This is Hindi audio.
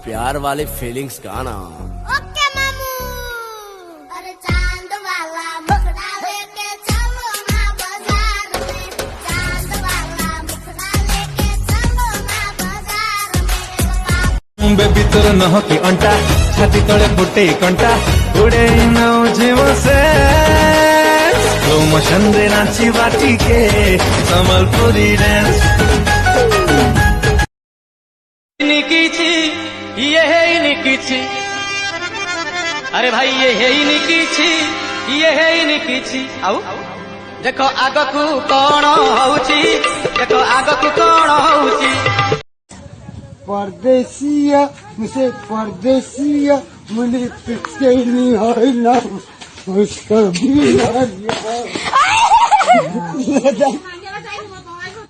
प्यार वाली फीलिंग्स का ना। ओके मामू। अरे चांद वाला मुखड़ा लेके चलो ना बाजार में, चांद वाला मुखड़ा लेके चलो ना बाजार में। बेबी तोर नह की अंटा छाती तले फुटे कंटा उड़े नौ जीव से स्लो मोशन रे नाची बाटी के संबलपुरी डांस ये है इनकी, अरे भाई ये है इनकी, ये है इनकी। आउ देखो आगकू कौन होउची, देखो आगकू कौन होउची। परदेसिया मुझे परदेसिया मुझे पिछले नहीं है ना उसका भी